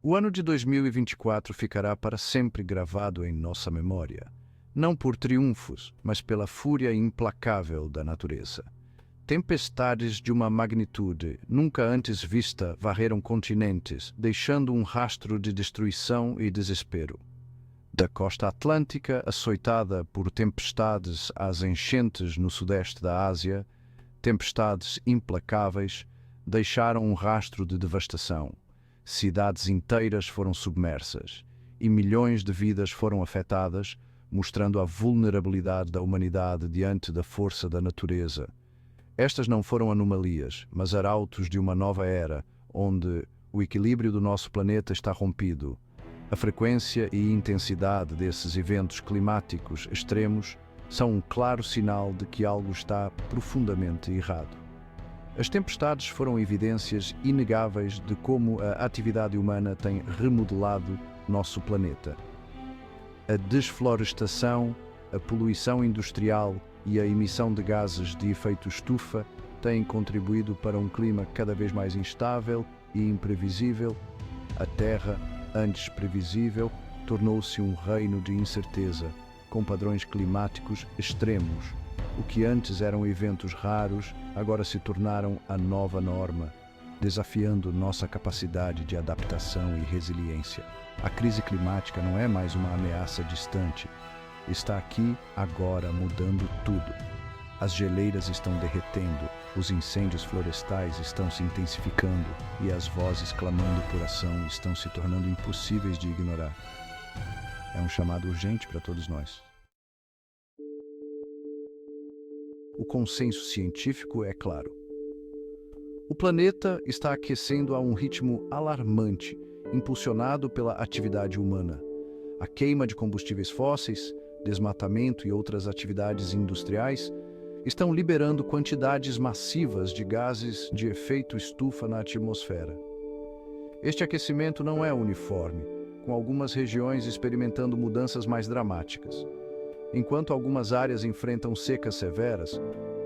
O ano de 2024 ficará para sempre gravado em nossa memória, não por triunfos, mas pela fúria implacável da natureza. Tempestades de uma magnitude nunca antes vista varreram continentes, deixando um rastro de destruição e desespero. Da costa atlântica, açoitada por tempestades às enchentes no sudeste da Ásia, tempestades implacáveis deixaram um rastro de devastação. Cidades inteiras foram submersas e milhões de vidas foram afetadas, mostrando a vulnerabilidade da humanidade diante da força da natureza. Estas não foram anomalias, mas arautos de uma nova era, onde o equilíbrio do nosso planeta está rompido. A frequência e intensidade desses eventos climáticos extremos são um claro sinal de que algo está profundamente errado. As tempestades foram evidências inegáveis de como a atividade humana tem remodelado nosso planeta. A desflorestação, a poluição industrial e a emissão de gases de efeito estufa têm contribuído para um clima cada vez mais instável e imprevisível. A Terra, antes previsível, tornou-se um reino de incerteza, com padrões climáticos extremos. O que antes eram eventos raros, agora se tornaram a nova norma, desafiando nossa capacidade de adaptação e resiliência. A crise climática não é mais uma ameaça distante. Está aqui, agora, mudando tudo. As geleiras estão derretendo, os incêndios florestais estão se intensificando e as vozes clamando por ação estão se tornando impossíveis de ignorar. É um chamado urgente para todos nós. O consenso científico é claro. O planeta está aquecendo a um ritmo alarmante, impulsionado pela atividade humana. A queima de combustíveis fósseis, desmatamento e outras atividades industriais estão liberando quantidades massivas de gases de efeito estufa na atmosfera. Este aquecimento não é uniforme, com algumas regiões experimentando mudanças mais dramáticas. Enquanto algumas áreas enfrentam secas severas,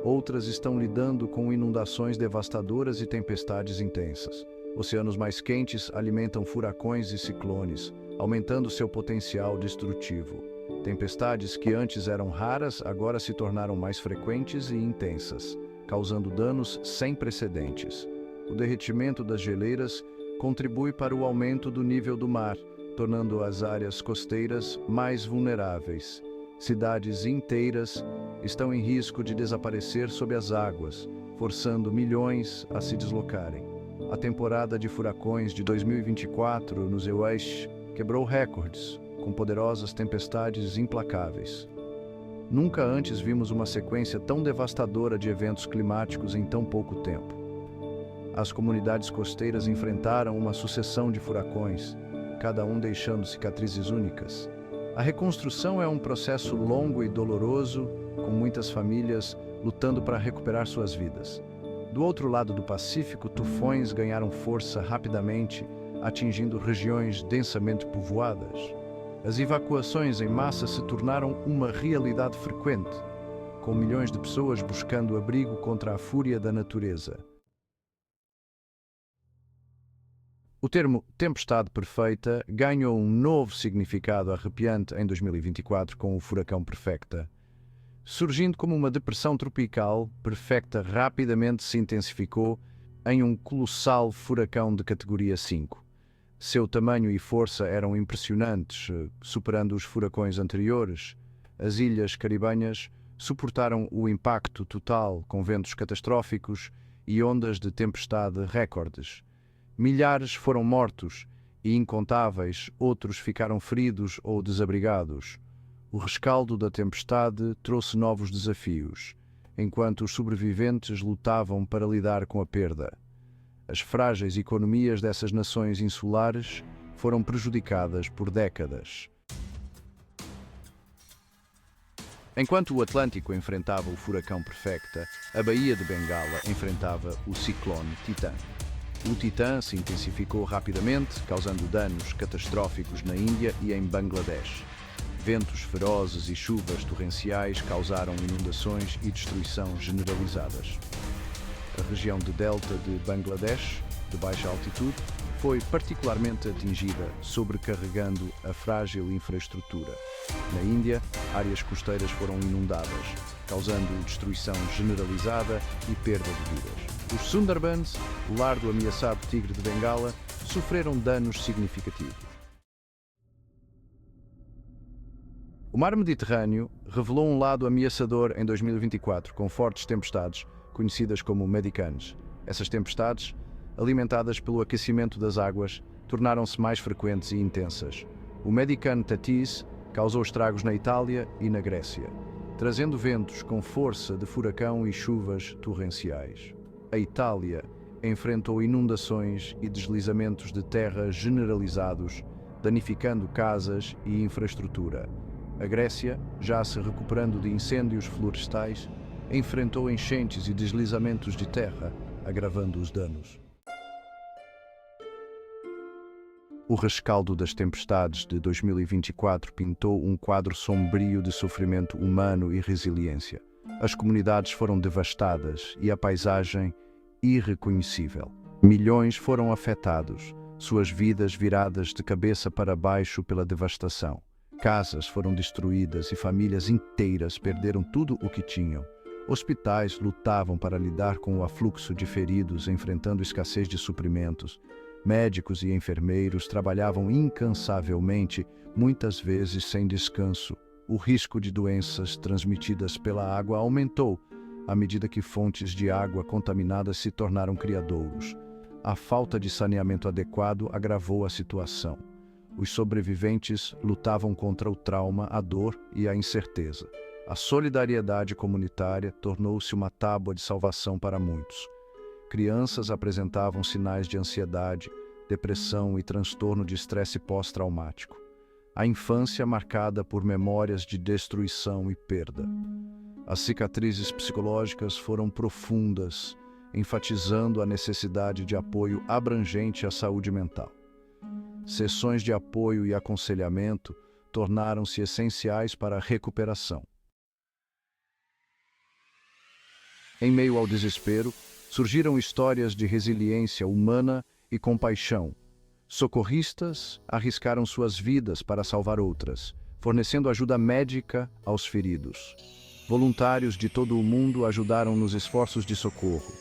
outras estão lidando com inundações devastadoras e tempestades intensas. Oceanos mais quentes alimentam furacões e ciclones, aumentando seu potencial destrutivo. Tempestades que antes eram raras agora se tornaram mais frequentes e intensas, causando danos sem precedentes. O derretimento das geleiras contribui para o aumento do nível do mar, tornando as áreas costeiras mais vulneráveis. Cidades inteiras estão em risco de desaparecer sob as águas, forçando milhões a se deslocarem. A temporada de furacões de 2024 nos Oeste quebrou recordes, com poderosas tempestades implacáveis. Nunca antes vimos uma sequência tão devastadora de eventos climáticos em tão pouco tempo. As comunidades costeiras enfrentaram uma sucessão de furacões, cada um deixando cicatrizes únicas. A reconstrução é um processo longo e doloroso, com muitas famílias lutando para recuperar suas vidas. Do outro lado do Pacífico, tufões ganharam força rapidamente, atingindo regiões densamente povoadas. As evacuações em massa se tornaram uma realidade frequente, com milhões de pessoas buscando abrigo contra a fúria da natureza. O termo tempestade perfeita ganhou um novo significado arrepiante em 2024 com o furacão Perfecta. Surgindo como uma depressão tropical, Perfecta rapidamente se intensificou em um colossal furacão de categoria 5. Seu tamanho e força eram impressionantes, superando os furacões anteriores. As ilhas caribenhas suportaram o impacto total com ventos catastróficos e ondas de tempestade recordes. Milhares foram mortos e incontáveis outros ficaram feridos ou desabrigados. O rescaldo da tempestade trouxe novos desafios, enquanto os sobreviventes lutavam para lidar com a perda. As frágeis economias dessas nações insulares foram prejudicadas por décadas. Enquanto o Atlântico enfrentava o furacão Perfecta, a Baía de Bengala enfrentava o ciclone Titã. O Titã se intensificou rapidamente, causando danos catastróficos na Índia e em Bangladesh. Ventos ferozes e chuvas torrenciais causaram inundações e destruição generalizadas. A região de delta de Bangladesh, de baixa altitude, foi particularmente atingida, sobrecarregando a frágil infraestrutura. Na Índia, áreas costeiras foram inundadas, causando destruição generalizada e perda de vidas. Os Sundarbans, o lar do ameaçado tigre de Bengala, sofreram danos significativos. O mar Mediterrâneo revelou um lado ameaçador em 2024, com fortes tempestades, conhecidas como Medicans. Essas tempestades, alimentadas pelo aquecimento das águas, tornaram-se mais frequentes e intensas. O Medican Tatis causou estragos na Itália e na Grécia, trazendo ventos com força de furacão e chuvas torrenciais. A Itália enfrentou inundações e deslizamentos de terra generalizados, danificando casas e infraestrutura. A Grécia, já se recuperando de incêndios florestais, enfrentou enchentes e deslizamentos de terra, agravando os danos. O rescaldo das tempestades de 2024 pintou um quadro sombrio de sofrimento humano e resiliência. As comunidades foram devastadas e a paisagem irreconhecível. Milhões foram afetados, suas vidas viradas de cabeça para baixo pela devastação. Casas foram destruídas e famílias inteiras perderam tudo o que tinham. Hospitais lutavam para lidar com o afluxo de feridos, enfrentando escassez de suprimentos. Médicos e enfermeiros trabalhavam incansavelmente, muitas vezes sem descanso. O risco de doenças transmitidas pela água aumentou, à medida que fontes de água contaminadas se tornaram criadouros. A falta de saneamento adequado agravou a situação. Os sobreviventes lutavam contra o trauma, a dor e a incerteza. A solidariedade comunitária tornou-se uma tábua de salvação para muitos. Crianças apresentavam sinais de ansiedade, depressão e transtorno de estresse pós-traumático. A infância marcada por memórias de destruição e perda. As cicatrizes psicológicas foram profundas, enfatizando a necessidade de apoio abrangente à saúde mental. Sessões de apoio e aconselhamento tornaram-se essenciais para a recuperação. Em meio ao desespero, surgiram histórias de resiliência humana e compaixão. Socorristas arriscaram suas vidas para salvar outras, fornecendo ajuda médica aos feridos. Voluntários de todo o mundo ajudaram nos esforços de socorro.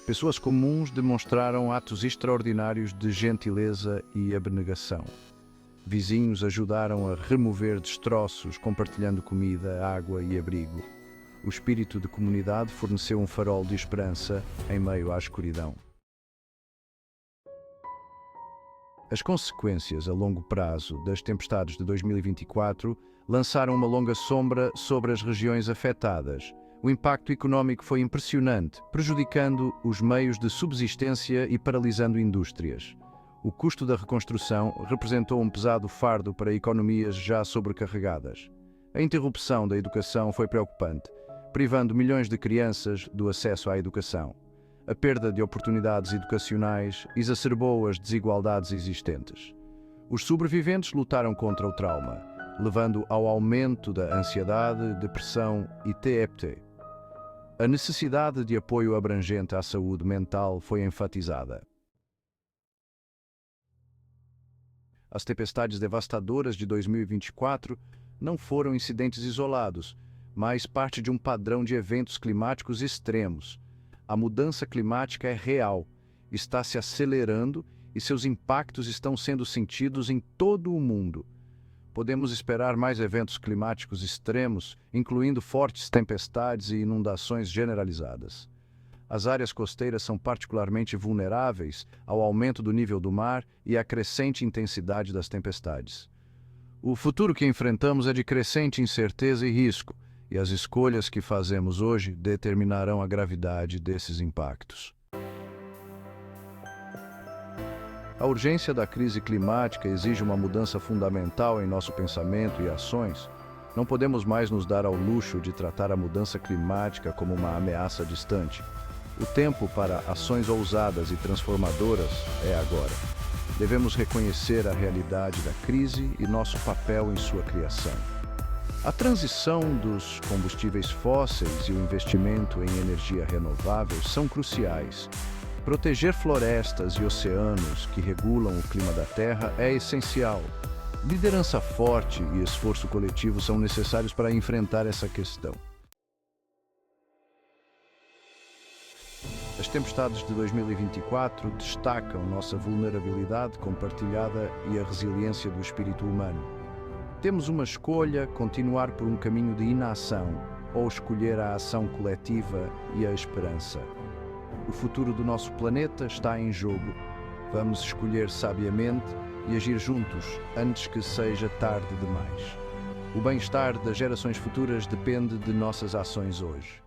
Pessoas comuns demonstraram atos extraordinários de gentileza e abnegação. Vizinhos ajudaram a remover destroços, compartilhando comida, água e abrigo. O espírito de comunidade forneceu um farol de esperança em meio à escuridão. As consequências a longo prazo das tempestades de 2024 lançaram uma longa sombra sobre as regiões afetadas. O impacto econômico foi impressionante, prejudicando os meios de subsistência e paralisando indústrias. O custo da reconstrução representou um pesado fardo para economias já sobrecarregadas. A interrupção da educação foi preocupante, privando milhões de crianças do acesso à educação. A perda de oportunidades educacionais exacerbou as desigualdades existentes. Os sobreviventes lutaram contra o trauma, levando ao aumento da ansiedade, depressão e TEPT. A necessidade de apoio abrangente à saúde mental foi enfatizada. As tempestades devastadoras de 2024 não foram incidentes isolados, mas parte de um padrão de eventos climáticos extremos. A mudança climática é real, está se acelerando e seus impactos estão sendo sentidos em todo o mundo. Podemos esperar mais eventos climáticos extremos, incluindo fortes tempestades e inundações generalizadas. As áreas costeiras são particularmente vulneráveis ao aumento do nível do mar e à crescente intensidade das tempestades. O futuro que enfrentamos é de crescente incerteza e risco, e as escolhas que fazemos hoje determinarão a gravidade desses impactos. A urgência da crise climática exige uma mudança fundamental em nosso pensamento e ações. Não podemos mais nos dar ao luxo de tratar a mudança climática como uma ameaça distante. O tempo para ações ousadas e transformadoras é agora. Devemos reconhecer a realidade da crise e nosso papel em sua criação. A transição dos combustíveis fósseis e o investimento em energia renovável são cruciais. Proteger florestas e oceanos que regulam o clima da Terra é essencial. Liderança forte e esforço coletivo são necessários para enfrentar essa questão. As tempestades de 2024 destacam nossa vulnerabilidade compartilhada e a resiliência do espírito humano. Temos uma escolha: continuar por um caminho de inação ou escolher a ação coletiva e a esperança. O futuro do nosso planeta está em jogo. Vamos escolher sabiamente e agir juntos antes que seja tarde demais. O bem-estar das gerações futuras depende de nossas ações hoje.